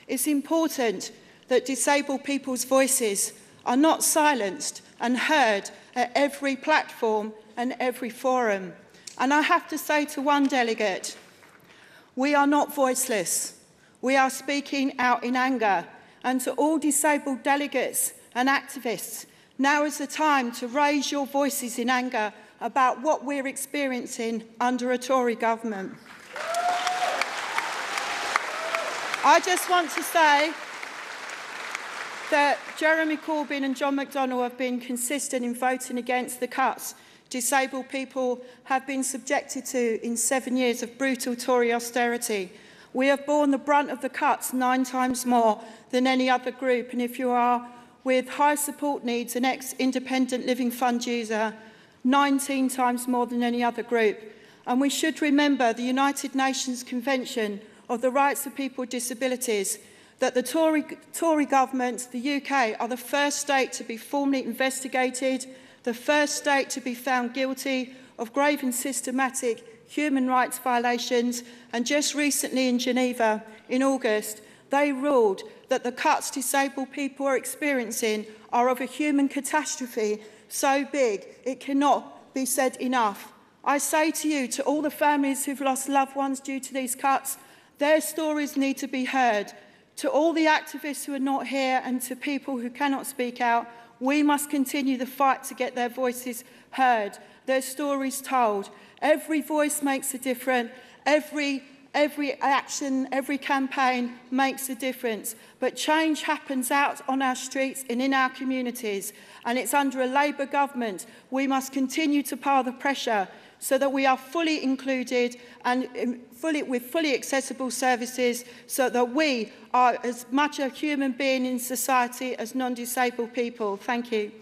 It's important that disabled people's voices are not silenced and heard at every platform and every forum. And I have to say to one delegate, we are not voiceless. We are speaking out in anger. And to all disabled delegates and activists, now is the time to raise your voices in anger about what we're experiencing under a Tory government. I just want to say that Jeremy Corbyn and John McDonnell have been consistent in voting against the cuts disabled people have been subjected to in 7 years of brutal Tory austerity. We have borne the brunt of the cuts 9 times more than any other group, and if you are with high support needs, an ex-independent living fund user, 19 times more than any other group. And we should remember the United Nations Convention of the Rights of People with Disabilities, that the Tory government, the UK, are the first state to be formally investigated, the first state to be found guilty of grave and systematic human rights violations, and just recently in Geneva, in August, they ruled that the cuts disabled people are experiencing are of a human catastrophe so big it cannot be said enough. I say to you, to all the families who've lost loved ones due to these cuts, their stories need to be heard. To all the activists who are not here and to people who cannot speak out, we must continue the fight to get their voices heard, their stories told. Every voice makes a difference. Every action, every campaign makes a difference. But change happens out on our streets and in our communities. And it's under a Labour government we must continue to pile the pressure so that we are fully included and with fully accessible services, so that we are as much a human being in society as non-disabled people. Thank you.